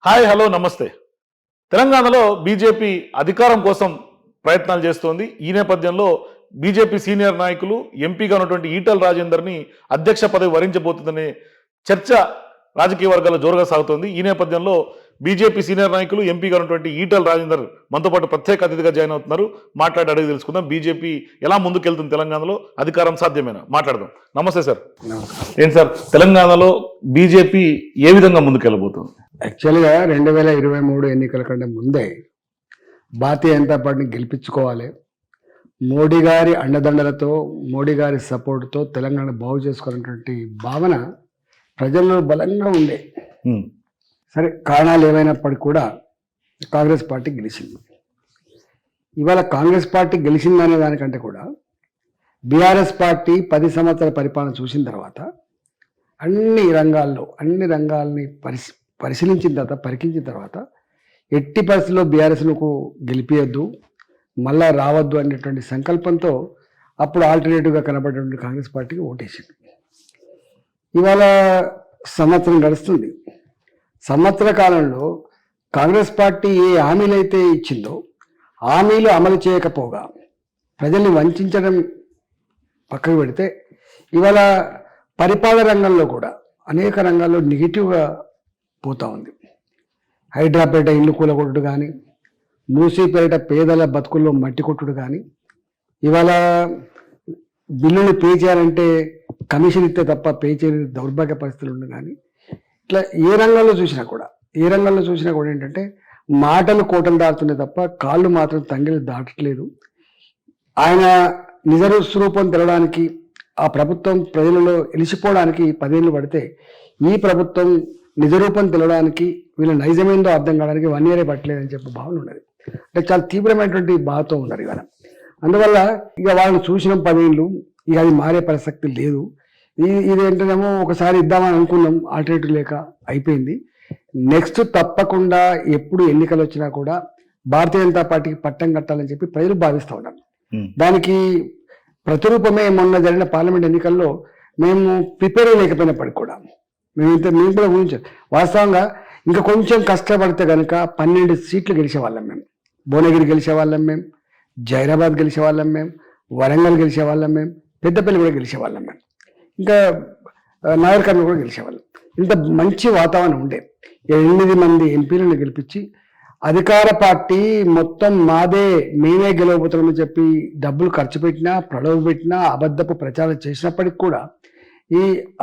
Hi hello నమస్తే. తెలంగాణలో BJP అధికారం కోసం ప్రయత్నాలు చేస్తోంది. ఈ నేపథ్యంలో బీజేపీ సీనియర్ నాయకులు ఎంపీగా ఉన్నటువంటి ఈటెల రాజేందర్ని అధ్యక్ష పదవి వరించబోతుందనే చర్చ రాజకీయ వర్గాల్లో జోరుగా సాగుతోంది. ఈ నేపథ్యంలో బీజేపీ సీనియర్ నాయకులు ఎంపీగా ఉన్నటువంటి ఈటెల రాజేందర్ మనతో పాటు ప్రత్యేక అతిథిగా జాయిన్ అవుతున్నారు. మాట్లాడి అడిగి తెలుసుకుందాం బీజేపీ ఎలా ముందుకెళ్తుంది, తెలంగాణలో అధికారం సాధ్యమేనా మాట్లాడదాం. నమస్తే సార్. ఏంటి సార్, తెలంగాణలో బీజేపీ ఏ విధంగా ముందుకెళ్ళబోతుంది? యాక్చువల్గా 2023 ఎన్నికల కంటే ముందే భారతీయ జనతా పార్టీని గెలిపించుకోవాలి, మోడీ గారి అండదండలతో మోడీ గారి సపోర్టుతో తెలంగాణ బాగు చేసుకోవాలనేటువంటి భావన ప్రజల్లో బలంగా ఉండే. సరే, కారణాలు ఏమైనప్పటికీ కూడా కాంగ్రెస్ పార్టీ గెలిచింది. ఇవాళ కాంగ్రెస్ పార్టీ గెలిచిందనే దానికంటే కూడా బీఆర్ఎస్ పార్టీ 10 సంవత్సరాల పరిపాలన చూసిన తర్వాత అన్ని రంగాల్ని పరిశీలించిన తర్వాత పరికించిన తర్వాత ఎట్టి పరిస్థితుల్లో బీఆర్ఎస్ను గెలిపియద్దు, మళ్ళా రావద్దు అనేటువంటి సంకల్పంతో అప్పుడు ఆల్టర్నేటివ్గా కనబడేటువంటి కాంగ్రెస్ పార్టీకి ఓటేసింది. ఇవాళ సంవత్సరం గడుస్తుంది. సంవత్సర కాలంలో కాంగ్రెస్ పార్టీ ఏ హామీలు అయితే ఇచ్చిందో హామీలు అమలు చేయకపోగా ప్రజల్ని వంచడం పక్కకు పెడితే ఇవాళ పరిపాలన రంగంలో కూడా అనేక రంగాల్లో నెగిటివ్గా పోతూ ఉంది. హైదరాబాద్ ఇల్లు కూలగొట్టుడు కానీ, మూసీపేట పేదల బతుకుల్లో మట్టి కొట్టుడు కానీ, ఇవాళ బిల్లులు పే చేయాలంటే కమిషన్ ఇస్తే తప్ప పే చేయని దౌర్భాగ్య పరిస్థితులు ఉండు కానీ, ఇట్లా ఏ రంగంలో చూసినా కూడా ఏంటంటే మాటలు కోటలు దాటుతున్నాయి తప్ప కాళ్ళు మాత్రం తంగెలు దాటట్లేదు. ఆయన నిజ స్వరూపం తెలడానికి ఆ ప్రభుత్వం ప్రజలలో ఎలిసిపోవడానికి 10 ఏళ్ళు పడితే ఈ ప్రభుత్వం నిజరూపం తెలవడానికి వీళ్ళ నైజమేందో అర్థం కావడానికి 1 ఇయరే పట్టలేదని చెప్పి భావన ఉన్నది. అంటే చాలా తీవ్రమైనటువంటి బాధతో ఉన్నారు ఇవాళ. అందువల్ల ఇక వాళ్ళని చూసిన 10 ఏళ్ళు ఇక అది మారే ప్రసక్తి లేదు. ఇదేంటేనేమో ఒకసారి ఇద్దామని అనుకున్నాం, ఆల్టర్నేటివ్ లేక అయిపోయింది. నెక్స్ట్ తప్పకుండా ఎప్పుడు ఎన్నికలు వచ్చినా కూడా భారతీయ జనతా పార్టీకి పట్టం కట్టాలని చెప్పి ప్రజలు భావిస్తూ ఉన్నారు. దానికి ప్రతిరూపమే మొన్న జరిగిన పార్లమెంట్ ఎన్నికల్లో మేము ప్రిపేర్ లేకపోయినప్పటికి కూడా మేము కూడా ఊహించాం. వాస్తవంగా ఇంకా కొంచెం కష్టపడితే కనుక 12 సీట్లు గెలిచేవాళ్ళం మేము. భువనగిరి గెలిచేవాళ్ళం మేము, జైరాబాద్ గెలిచేవాళ్ళం మేము, వరంగల్ గెలిచేవాళ్ళం మేము, పెద్దపల్లి కూడా గెలిచేవాళ్ళం మేము, ఇంకా నాగర్ కర్నూలు కూడా గెలిచేవాళ్ళం. ఇంత మంచి వాతావరణం ఉండే 8 మంది ఎంపీలను గెలిపించి అధికార పార్టీ మొత్తం మాదే, మేమే గెలవబోతున్నామని చెప్పి డబ్బులు ఖర్చు పెట్టినా, ప్రలోభ పెట్టినా, అబద్ధపు ప్రచారం చేసినప్పటికి కూడా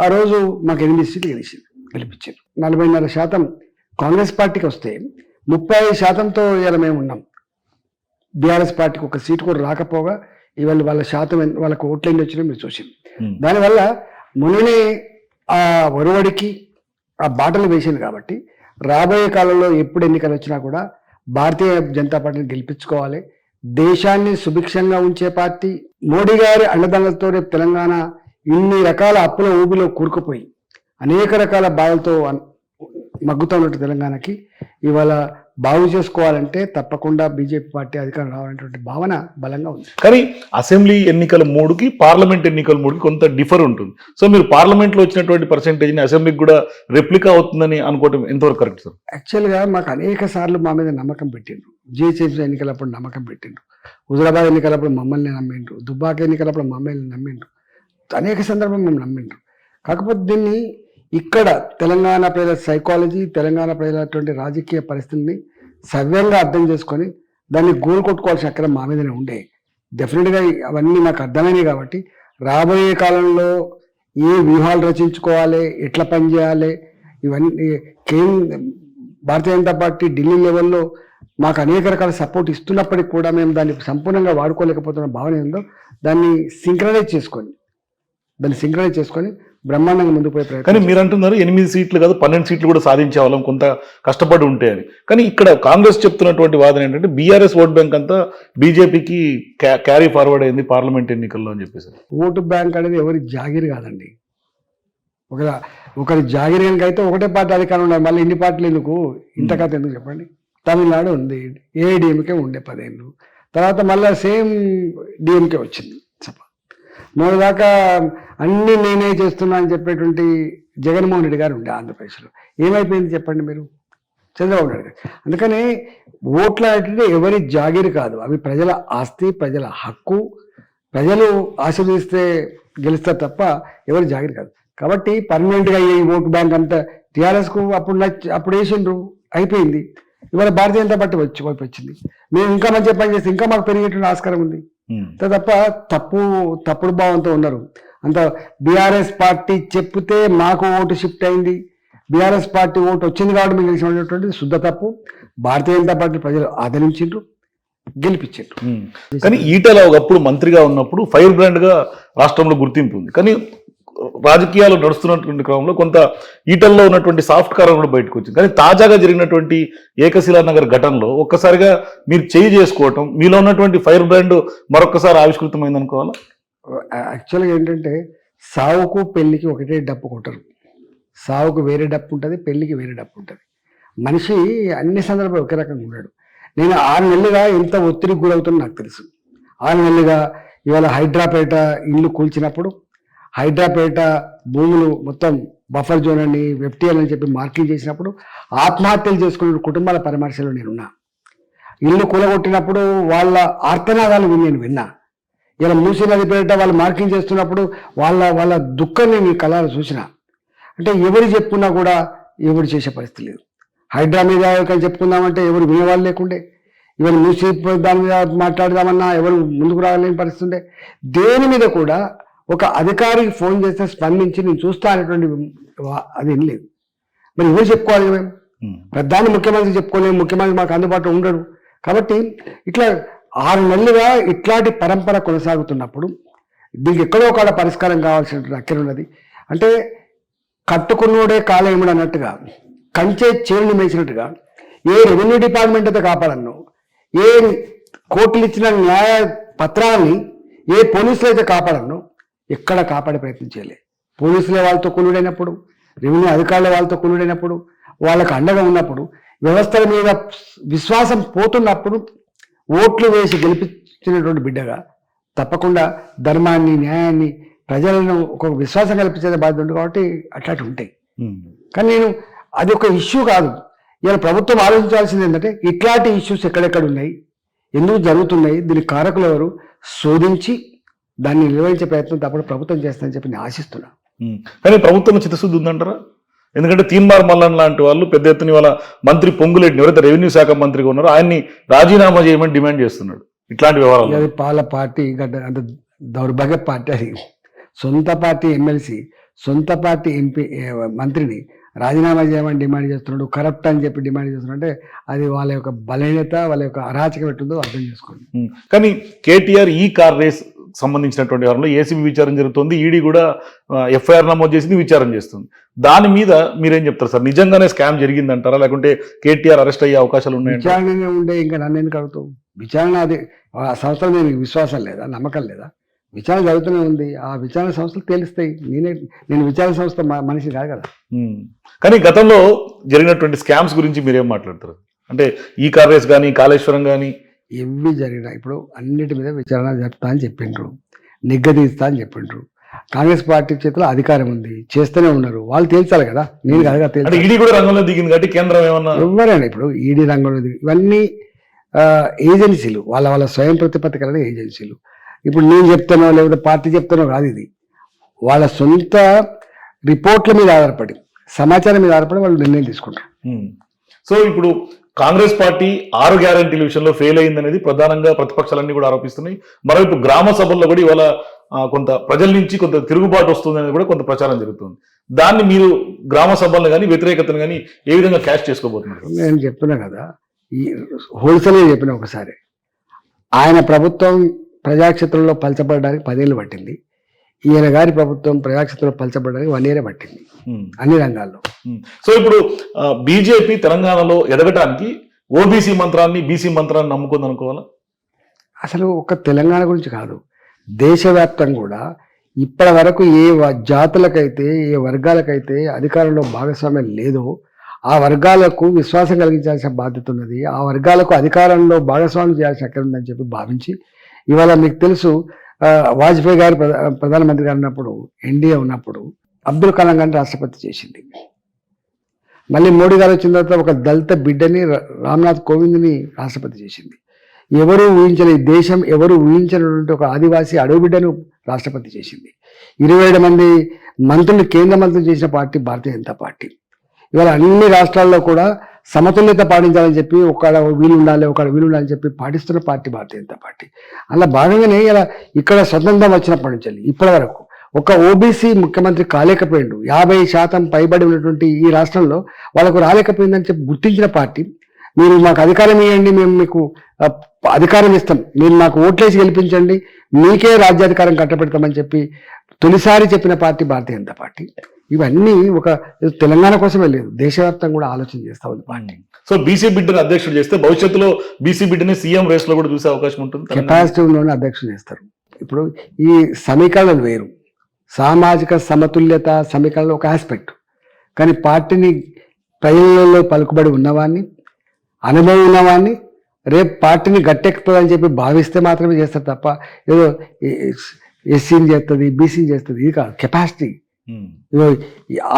ఆ రోజు మాకు 8 సీట్లు గెలిపించారు. 40.5% కాంగ్రెస్ పార్టీకి వస్తే 35%తో ఇవాళ మేము ఉన్నాం. బీఆర్ఎస్ పార్టీకి 1 సీటు కూడా రాకపోగా ఇవాళ వాళ్ళ శాతం వాళ్ళకు ఓట్లు ఎన్ని వచ్చినా మీరు చూసాం. దానివల్ల మొన్ననే ఆ ఒరవడికి ఆ బాటలు వేసింది. కాబట్టి రాబోయే కాలంలో ఎప్పుడు ఎన్నికలు వచ్చినా కూడా భారతీయ జనతా పార్టీని గెలిపించుకోవాలి. దేశాన్ని సుభిక్షంగా ఉంచే పార్టీ, మోడీ గారి అండదండలతో రేపు తెలంగాణ ఇన్ని రకాల అప్పుల ఊబిలో కూరుకుపోయి అనేక రకాల బాధలతో మగ్గుతూ ఉన్నట్టు తెలంగాణకి ఇవాళ బాగు చేసుకోవాలంటే తప్పకుండా బీజేపీ పార్టీ అధికారం రావాలనేటువంటి భావన బలంగా ఉంది. కానీ అసెంబ్లీ ఎన్నికల మూడుకి పార్లమెంట్ ఎన్నికల మూడుకి కొంత డిఫర్ ఉంటుంది. సో మీరు పార్లమెంట్లో వచ్చినటువంటి పర్సెంటేజ్ని అసెంబ్లీకి కూడా రెప్లికా అవుతుందని అనుకోవటం ఎంతవరకు కరెక్ట్ సార్? యాక్చువల్గా మాకు అనేక సార్లు మా మీద నమ్మకం పెట్టిండ్రు. జిహెచ్ఎంసీ ఎన్నికలప్పుడు నమ్మకం పెట్టిండ్రు, హుజరాబాద్ ఎన్నికలప్పుడు మమ్మల్ని నమ్మిండ్రు, దుబ్బాక ఎన్నికలప్పుడు మమ్మల్ని నమ్మిండ్రు, అనేక సందర్భం మేము నమ్మిండ్రు. కాకపోతే దీన్ని ఇక్కడ తెలంగాణ ప్రజల సైకాలజీ, తెలంగాణ ప్రజలటువంటి రాజకీయ పరిస్థితిని సవ్యంగా అర్థం చేసుకొని దాన్ని గోలు కొట్టుకోవాల్సిన అక్కడ మా మీదనే ఉండే. డెఫినెట్గా అవన్నీ నాకు అర్థమైనాయి. కాబట్టి రాబోయే కాలంలో ఏ వ్యూహాలు రచించుకోవాలి, ఎట్లా పనిచేయాలి, ఇవన్నీ భారతీయ జనతా పార్టీ ఢిల్లీ లెవెల్లో మాకు అనేక రకాల సపోర్ట్ ఇస్తున్నప్పటికీ కూడా మేము దాన్ని సంపూర్ణంగా వాడుకోలేకపోతున్న భావన ఏందో దాన్ని సింక్రనైజ్ చేసుకొని బ్రహ్మాండంగా ముందుకు పోయే ప్రయత్నం. కానీ మీరు అంటున్నారు 8 సీట్లు కాదు 12 సీట్లు కూడా సాధించే వాళ్ళం కొంత కష్టపడి ఉంటే అని. కానీ ఇక్కడ కాంగ్రెస్ చెప్తున్నటువంటి వాదన ఏంటంటే బీఆర్ఎస్ ఓట్ బ్యాంక్ అంతా బీజేపీకి క్యారీ ఫార్వర్డ్ అయింది పార్లమెంట్ ఎన్నికల్లో అని చెప్పేసి. ఓటు బ్యాంక్ అనేది ఎవరి జాగిరి కాదండి. ఒకరి జాగిరి కనుకైతే ఒకటే పార్టీ అధికారం ఉండాలి, మళ్ళీ ఇన్ని పార్టీలు ఎందుకు, ఇంత కథ ఎందుకు చెప్పండి. తమిళనాడు ఉంది, ఏఐడిఎంకే ఉండే 10 ఏళ్ళు, తర్వాత మళ్ళీ సేమ్ డిఎంకే వచ్చింది. మొన్న దాకా అన్ని నేనే చేస్తున్నా అని చెప్పేటువంటి జగన్మోహన్ రెడ్డి గారు ఉండే ఆంధ్రప్రదేశ్లో. ఏమైపోయింది చెప్పండి మీరు? చంద్రబాబు నాయుడు గారు. అందుకని ఓట్ల అంటే ఎవరి జాగీరు కాదు, అవి ప్రజల ఆస్తి, ప్రజల హక్కు. ప్రజలు ఆశీర్వదిస్తే గెలుస్తారు తప్ప ఎవరి జాగీరు కాదు. కాబట్టి పర్మనెంట్గా ఈ ఓటు బ్యాంక్ అంతా టీఆర్ఎస్కు అప్పుడు వేసిండ్రు, అయిపోయింది. ఇవాళ భారతీయ జనతా పార్టీ వైపు వచ్చింది. మేము ఇంకా మంచిగా పని చేస్తే ఇంకా మాకు పెరిగేటువంటి ఆస్కారం ఉంది. తప్ప తప్పుడు భావంతో ఉన్నారు. అంత బీఆర్ఎస్ పార్టీ చెప్తే మాకు ఓటు షిఫ్ట్ అయింది, బీఆర్ఎస్ పార్టీ ఓటు వచ్చింది కాబట్టి మేము గెలిచినటువంటి శుద్ధ తప్పు. భారతీయ జనతా పార్టీ ప్రజలు ఆదరించిండ్రు, గెలిపించారు. కానీ ఈటల ఒకప్పుడు మంత్రిగా ఉన్నప్పుడు ఫైర్ బ్రాండ్ గా రాష్ట్రంలో గుర్తింపు ఉంది. కానీ రాజకీయాలు నడుస్తున్నటువంటి క్రమంలో కొంత ఈటల్లో ఉన్నటువంటి సాఫ్ట్ కారం కూడా బయటకు వచ్చింది. కానీ తాజాగా జరిగినటువంటి ఏకశిలా నగర్ ఘటనలో ఒక్కసారిగా మీరు చేయి చేసుకోవటం, మీలో ఉన్నటువంటి ఫైర్ బ్రాండ్ మరొకసారి ఆవిష్కృతమైంది అనుకోవాలా? యాక్చువల్గా ఏంటంటే సావుకు పెళ్లికి ఒకటే డప్పు కొట్టరు. సావుకు వేరే డప్పు ఉంటుంది, పెళ్లికి వేరే డప్పు ఉంటుంది. మనిషి అన్ని సందర్భాలు ఒకే రకంగా ఉన్నాడు. నేను 6 నెలలుగా ఎంత ఒత్తిడికి గురవుతుందో నాకు తెలుసు. 6 నెలలుగా ఇవాళ హైడ్రాపేట ఇల్లు కూల్చినప్పుడు, హైడ్రాపేట భూములు మొత్తం బఫర్ జోన్ అని వెఫ్టీఎల్ అని చెప్పి మార్కింగ్ చేసినప్పుడు, ఆత్మహత్యలు చేసుకున్న కుటుంబాల పరామర్శలో నేనున్నా. ఇల్లు కూలగొట్టినప్పుడు వాళ్ళ ఆర్తనాదాలు నేను విన్నా. ఇలా మూసీ నదిపేట వాళ్ళు మార్కింగ్ చేస్తున్నప్పుడు వాళ్ళ దుఃఖాన్ని నీ కళలు చూసిన. అంటే ఎవరు చెప్పుకున్నా కూడా ఎవరు చేసే పరిస్థితి లేదు. హైడ్రా మీద చెప్పుకుందామంటే ఎవరు వినేవాళ్ళు లేకుండే. ఇవాళ మూసీ దాని మీద మాట్లాడదామన్నా ఎవరు ముందుకు రాలేని పరిస్థితి ఉండే. దేని మీద కూడా ఒక అధికారికి ఫోన్ చేస్తే స్పందించి నేను చూస్తా అనేటువంటి అది ఏం లేదు. మరి ఎవరు చెప్పుకోవాలి? మేము ప్రధాని ముఖ్యమంత్రి చెప్పుకోలేము, ముఖ్యమంత్రి మాకు అందుబాటులో ఉండడు. కాబట్టి ఇట్లా 6 నెలలుగా ఇట్లాంటి పరంపర కొనసాగుతున్నప్పుడు దీనికి ఎక్కడో ఒక పరిష్కారం కావాల్సినటువంటి అక్కర ఉన్నది. అంటే కట్టుకున్నోడే కాలేముడు అన్నట్టుగా, కంచే చేరుని మేసినట్టుగా ఏ రెవెన్యూ డిపార్ట్మెంట్ అయితే కాపాడను, ఏ కోర్టులు ఇచ్చిన న్యాయ పత్రాలని ఏ పోలీసులు అయితే కాపాడను, ఎక్కడ కాపాడే ప్రయత్నం చేయలే. పోలీసులే వాళ్ళతో కొనుడైనప్పుడు, రెవెన్యూ అధికారుల వాళ్ళతో కొనుడైనప్పుడు, వాళ్ళకు అండగా ఉన్నప్పుడు, వ్యవస్థల మీద విశ్వాసం పోతున్నప్పుడు ఓట్లు వేసి గెలిపించినటువంటి బిడ్డగా తప్పకుండా ధర్మాన్ని, న్యాయాన్ని, ప్రజలను ఒక విశ్వాసం కల్పించే బాధ్యత ఉంది. కాబట్టి అట్లాంటి ఉంటాయి. కానీ అది ఒక ఇష్యూ కాదు. ఇలా ప్రభుత్వం ఆలోచించాల్సింది ఏంటంటే ఇట్లాంటి ఇష్యూస్ ఎక్కడెక్కడ ఉన్నాయి, ఎందుకు జరుగుతున్నాయి, దీనికి కారకులు ఎవరు శోధించి దాన్ని నిర్వహించే ప్రయత్నం తప్పకుండా ప్రభుత్వం చేస్తుందని చెప్పి నేను ఆశిస్తున్నా. కానీ ప్రభుత్వం చిత్తశుద్ధి ఉందంటారా? ఎందుకంటే తీన్మార్ మల్లన్ లాంటి వాళ్ళు పెద్ద ఎత్తున వాళ్ళ మంత్రి పొంగులేటిని, ఎవరైతే రెవెన్యూ శాఖ మంత్రిగా ఉన్నారో ఆయన్ని రాజీనామా చేయమని డిమాండ్ చేస్తున్నాడు. ఇట్లాంటి వ్యవహారాలు అది పాల పార్టీ అంత దౌర్భాగ్య పార్టీ. అది సొంత పార్టీ ఎమ్మెల్సీ, సొంత పార్టీ ఎంపీ మంత్రిని రాజీనామా చేయమని డిమాండ్ చేస్తున్నాడు, కరప్ట్ అని చెప్పి డిమాండ్ చేస్తున్నాడు. అంటే అది వాళ్ళ యొక్క బలహీనత, వాళ్ళ యొక్క అరాచకం ఎట్టుందో అర్థం చేసుకోండి. కానీ కేటీఆర్ ఈ కార్ రేస్ సంబంధించినటువంటి వ్యవహారంలో ఏసీబీ విచారణ జరుగుతుంది, ఈడీ కూడా ఎఫ్ఐఆర్ నమోదు చేసింది, విచారణ చేస్తుంది. దాని మీద మీరేం చెప్తారు సార్? నిజంగానే స్కామ్ జరిగిందంటారా, లేకుంటే కేటీఆర్ అరెస్ట్ అయ్యే అవకాశాలు ఉన్నాయి? విచారణనే ఉండే, ఇంకా నన్ను ఎందుకు అడుగుతావు? విచారణ అది ఆ సంస్థల మీద విశ్వాసం లేదా, నమ్మకం లేదా? విచారణ జరుగుతూనే ఉంది. ఆ విచారణ సంస్థలు తెలుస్తాయి. నేను విచారణ సంస్థ మనిషి కాదు కదా. కానీ గతంలో జరిగినటువంటి స్కామ్స్ గురించి మీరేం మాట్లాడతారు? అంటే ఈ కార్ రేస్ కానీ, కాళేశ్వరం కానీ ఇవి జరిగినా ఇప్పుడు అన్నిటి మీద విచారణ జరుపుతా అని చెప్పిండ్రు, నిగ్గదీస్తా అని చెప్పిండ్రు. కాంగ్రెస్ పార్టీ చేతిలో అధికారం ఉంది, చేస్తూనే ఉన్నారు. వాళ్ళు తేల్చాలి కదా, నేను కదగా తేల్చాలి. ఈడీ కూడా రంగంలో దిగింది కాబట్టి కేంద్రం ఏమన్నా ఎవరైనా ఇప్పుడు ఈడీ రంగంలో దిగి ఇవన్నీ ఏజెన్సీలు, వాళ్ళ స్వయం ప్రతిపత్తి కలిగిన ఏజెన్సీలు. ఇప్పుడు నేను చెప్తానో లేకపోతే పార్టీ చెప్తానో కాదు, ఇది వాళ్ళ సొంత రిపోర్ట్ల మీద ఆధారపడి, సమాచారం మీద ఆధారపడి వాళ్ళు నిర్ణయం తీసుకుంటారు. సో ఇప్పుడు కాంగ్రెస్ పార్టీ 6 గ్యారంటీల విషయంలో ఫెయిల్ అయిందనేది ప్రధానంగా ప్రతిపక్షాలన్నీ కూడా ఆరోపిస్తున్నాయి. మరోవైపు గ్రామ సభల్లో కూడా ఇవాళ కొంత ప్రజల నుంచి కొంత తిరుగుబాటు వస్తుందనేది కూడా కొంత ప్రచారం జరుగుతుంది. దాన్ని మీరు గ్రామ సభలను కానీ, వ్యతిరేకతను కానీ ఏ విధంగా క్యాష్ చేసుకోబోతున్నారు? నేను చెప్తున్నా కదా, ఈ హోల్సేల్గా చెప్పిన ఒకసారి, ఆయన ప్రభుత్వం ప్రజాక్షేత్రంలో పలచబడడానికి 10 ఏళ్ళు పట్టింది. ఈయన గారి ప్రభుత్వం ప్రజాక్షేత్రంలో పలచబడడానికి 1 year పట్టింది అన్ని రంగాల్లో. సో ఇప్పుడు బీజేపీ తెలంగాణలో ఎదగటానికి ఓబీసీ మంత్రాన్ని, బీసీ మంత్రాన్ని నమ్ముకుంది అనుకోవాలా? అసలు ఒక తెలంగాణ గురించి కాదు, దేశవ్యాప్తంగా కూడా ఇప్పటి వరకు ఏ జాతులకైతే, ఏ వర్గాలకైతే అధికారంలో భాగస్వామ్యం లేదో ఆ వర్గాలకు విశ్వాసం కలిగించాల్సిన బాధ్యత ఉన్నది. ఆ వర్గాలకు అధికారంలో భాగస్వామ్యం చేయాల్సిన అక్కడ ఉందని చెప్పి భావించి, ఇవాళ మీకు తెలుసు వాజ్పేయి గారు ప్రధానమంత్రి గారు ఉన్నప్పుడు, ఎన్డీఏ ఉన్నప్పుడు అబ్దుల్ కలాం గారిని రాష్ట్రపతి చేసింది. మళ్ళీ మోడీ గారు వచ్చిన తర్వాత ఒక దళిత బిడ్డని రామ్నాథ్ కోవింద్ని రాష్ట్రపతి చేసింది. ఎవరు ఊహించని దేశం, ఎవరు ఊహించినటువంటి ఒక ఆదివాసీ అడవి బిడ్డను రాష్ట్రపతి చేసింది. 27 మంది మంత్రులు కేంద్ర మంత్రులు చేసిన పార్టీ భారతీయ జనతా పార్టీ. ఇవాళ అన్ని రాష్ట్రాల్లో కూడా సమతుల్యత పాటించాలని చెప్పి ఒకడ వీలు ఉండాలి, ఒకడ వీలు ఉండాలని చెప్పి పాటిస్తున్న పార్టీ భారతీయ జనతా పార్టీ. అలా భాగంగానే ఇలా ఇక్కడ స్వతంత్రం వచ్చినప్పటి నుంచి ఇప్పటి వరకు ఒక ఓబీసీ ముఖ్యమంత్రి కాలేకపోయిండు. 50% పైబడి ఉన్నటువంటి ఈ రాష్ట్రంలో వాళ్ళకు రాలేకపోయిందని చెప్పి గుర్తించిన పార్టీ. మీరు మాకు అధికారం ఇవ్వండి, మేము మీకు అధికారం ఇస్తాం, మీరు మాకు ఓట్లేసి గెలిపించండి, మీకే రాజ్యాధికారం కట్టబెడతామని చెప్పి తొలిసారి చెప్పిన పార్టీ భారతీయ జనతా పార్టీ. ఇవన్నీ ఒక తెలంగాణ కోసమే లేదు, దేశవ్యాప్తంగా కూడా ఆలోచన చేస్తా ఉంది పార్టీ. సో బీసీ బిడ్డను అధ్యక్షుడు చేస్తే భవిష్యత్తులో బీసీ బిడ్డని సీఎం రేస్ లో కూడా చూసే అవకాశం ఉంటుంది. కెపాసిటీ ఉన్నోని అధ్యక్షుడు చేస్తారు. ఇప్పుడు ఈ సమీకరణలు వేరు, సామాజిక సమతుల్యత సమీకరణలో ఒక ఆస్పెక్ట్, కానీ పార్టీని ప్రజలలో పలుకుబడి ఉన్నవాడిని, అనుభవం ఉన్నవాడిని, రేపు పార్టీని గట్టెక్కుతుందని చెప్పి భావిస్తే మాత్రమే చేస్తారు తప్ప ఏదో ఎస్సీని చేస్తుంది, బీసీని చేస్తుంది, ఇది కాదు. కెపాసిటీ,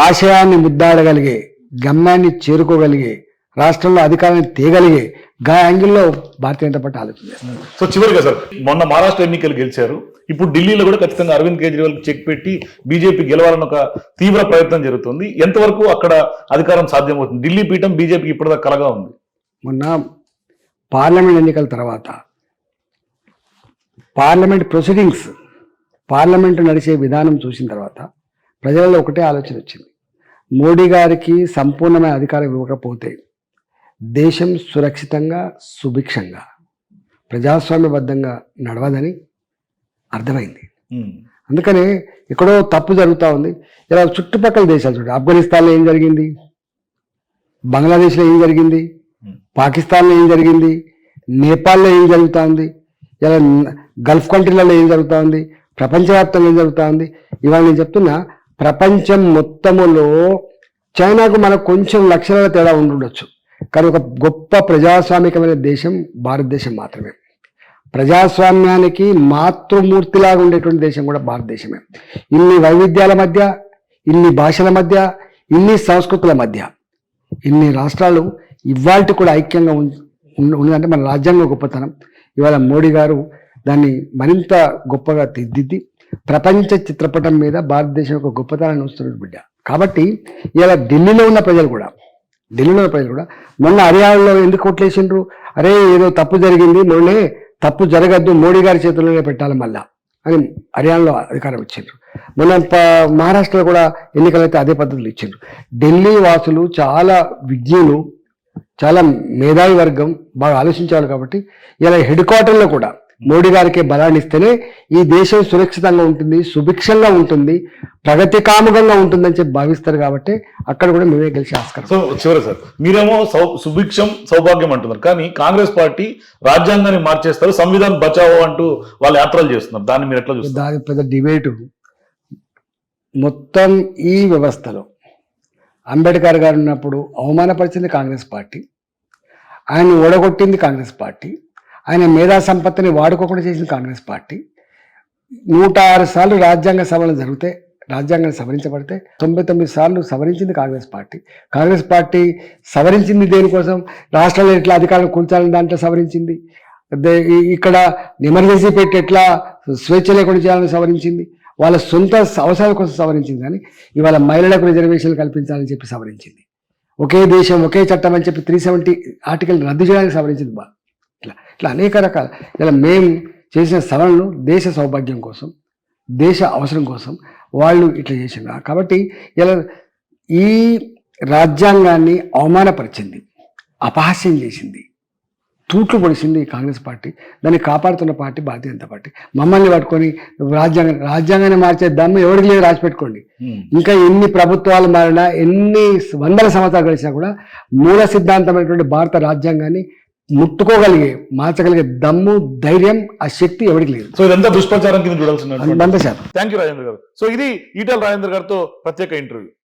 ఆశయాన్ని ముద్దాడగలిగే, గమ్యాన్ని చేరుకోగలిగే, రాష్ట్రంలో అధికారాన్ని తేగలిగే గా యాంగిల్లో భారతీయ జనతా పార్టీ ఆలోచన చేస్తారు. సో చివరిగా సార్, మొన్న మహారాష్ట్ర ఎన్నికలు గెలిచారు, ఇప్పుడు ఢిల్లీలో కూడా ఖచ్చితంగా అరవింద్ కేజ్రీవాల్ చెక్ పెట్టి బీజేపీ గెలవాలని ఒక తీవ్ర ప్రయత్నం జరుగుతుంది. ఎంతవరకు అక్కడ అధికారం సాధ్యమవుతుంది? ఢిల్లీ పీఠం బీజేపీకి ఇప్పటిదాకా కలగా ఉంది. మొన్న పార్లమెంట్ ఎన్నికల తర్వాత పార్లమెంట్ ప్రొసీడింగ్స్, పార్లమెంటు నడిచే విధానం చూసిన తర్వాత ప్రజలలో ఒకటే ఆలోచన వచ్చింది. మోడీ గారికి సంపూర్ణమైన అధికారం ఇవ్వకపోతే దేశం సురక్షితంగా, సుభిక్షంగా, ప్రజాస్వామ్యబద్ధంగా నడవదని అర్థమైంది. అందుకనే ఎక్కడో తప్పు జరుగుతూ ఉంది. ఇలా చుట్టుపక్కల దేశాలు చూడండి, ఆఫ్ఘనిస్తాన్లో ఏం జరిగింది, బంగ్లాదేశ్లో ఏం జరిగింది, పాకిస్తాన్లో ఏం జరిగింది, నేపాల్లో ఏం జరుగుతూ ఉంది, ఇలా గల్ఫ్ కంట్రీలలో ఏం జరుగుతూ ఉంది, ప్రపంచవ్యాప్తంగా ఏం జరుగుతూ ఉంది. ఇవాళ నేను చెప్తున్నా, ప్రపంచం మొత్తములో చైనాకు మనకు కొంచెం లక్షణాల తేడా ఉండొచ్చు, కానీ ఒక గొప్ప ప్రజాస్వామికమైన దేశం భారతదేశం మాత్రమే. ప్రజాస్వామ్యానికి మాతృమూర్తిలాగా ఉండేటువంటి దేశం కూడా భారతదేశమే. ఇన్ని వైవిధ్యాల మధ్య, ఇన్ని భాషల మధ్య, ఇన్ని సంస్కృతుల మధ్య, ఇన్ని రాష్ట్రాలు ఇవాళ కూడా ఐక్యంగా ఉన్నదంటే మన రాజ్యాంగ గొప్పతనం. ఇవాళ మోడీ గారు దాన్ని మరింత గొప్పగా తీర్చిదిద్ది ప్రపంచ చిత్రపటం మీద భారతదేశం యొక్క గొప్పతనాన్ని ఉంచుతున్నారు బిడ్డ. కాబట్టి ఇలా ఢిల్లీలో ఉన్న ప్రజలు కూడా మొన్న హర్యానాలో ఎందుకు కొట్లేసిండ్రు, అరే ఏదో తప్పు జరిగింది, మొన్నే తప్పు జరగద్దు, మోడీ గారి చేతుల్లోనే పెట్టాలి మళ్ళా అని హర్యానాలో అధికారం ఇచ్చిండ్రు. మొన్న మహారాష్ట్రలో కూడా ఎన్నికలైతే అదే పద్ధతులు ఇచ్చిండ్రు. ఢిల్లీ వాసులు చాలా విజ్ఞులు, చాలా మేధావి వర్గం, బాగా ఆలోచించేవాళ్ళు. కాబట్టి ఇలా హెడ్ క్వార్టర్లో కూడా మోడీ గారికి బలాన్ని ఇస్తేనే ఈ దేశం సురక్షితంగా ఉంటుంది, సుభిక్షంగా ఉంటుంది, ప్రగతి కాముకంగా ఉంటుందని చెప్పి భావిస్తారు. కాబట్టి అక్కడ కూడా మేమే గెలిచే ఆస్కారం. సో చివరి సార్, మీరేమో సుభిక్షం సౌభాగ్యం అంటున్నారు, కానీ కాంగ్రెస్ పార్టీ రాజ్యాంగాన్ని మార్చేస్తారు, సంవిధానం బచావో అంటూ వాళ్ళు యాత్రలు చేస్తున్నారు. దాన్ని మీరు ఎట్లా చూస్తారు? దాని పెద్ద డిబేటు. మొత్తం ఈ వ్యవస్థలో అంబేద్కర్ గారు ఉన్నప్పుడు అవమానపరిచింది కాంగ్రెస్ పార్టీ, ఆయన ఓడగొట్టింది కాంగ్రెస్ పార్టీ, ఆయన మేధా సంపత్తిని వాడుకోకుండా చేసింది కాంగ్రెస్ పార్టీ. 106 సార్లు రాజ్యాంగ సవరణ జరిగితే, రాజ్యాంగం సవరించబడితే 99 సార్లు సవరించింది కాంగ్రెస్ పార్టీ. కాంగ్రెస్ పార్టీ సవరించింది దేనికోసం? రాష్ట్రంలో ఎట్లా అధికారులు కూల్చాలని దాంట్లో సవరించింది. ఇక్కడ ఎమర్జెన్సీ పెట్టి ఎట్లా స్వేచ్ఛ లేకుండా చేయాలని సవరించింది. వాళ్ళ సొంత అవసరాల కోసం సవరించింది. కానీ ఇవాళ మహిళలకు రిజర్వేషన్లు కల్పించాలని చెప్పి సవరించింది. ఒకే దేశం ఒకే చట్టం అని చెప్పి 370 ఆర్టికల్ రద్దు చేయడానికి సవరించింది. ఇట్లా అనేక రకాల ఇలా మేము చేసిన సవరణలు దేశ సౌభాగ్యం కోసం, దేశ అవసరం కోసం వాళ్ళు ఇట్లా చేసిండ్రు. కాబట్టి ఇలా ఈ రాజ్యాంగాన్ని అవమానపరిచింది, అపహాస్యం చేసింది, తూట్లు పొడిచింది కాంగ్రెస్ పార్టీ. దాన్ని కాపాడుతున్న పార్టీ భారతీయ జనతా పార్టీ. మమ్మల్ని పట్టుకొని రాజ్యాంగాన్ని మార్చే దమ్ము ఎవరికి లేదు, రాసిపెట్టుకోండి. ఇంకా ఎన్ని ప్రభుత్వాలు మారినా, ఎన్ని వందల సంవత్సరాలు గడిచినా కూడా మూల సిద్ధాంతమైనటువంటి భారత రాజ్యాంగాన్ని ముట్టుకోగలిగే, మార్చగలిగే దమ్ము, ధైర్యం, ఆ శక్తి ఎవరికి లేదు. సో ఇదంతా దుష్ప్రచారం కింద చూడాల్సిన 100%. థ్యాంక్ యూ రాజేంద్ర గారు. సో ఇది ఈటెల రాజేంద్ర గారితో ప్రత్యేక ఇంటర్వ్యూ.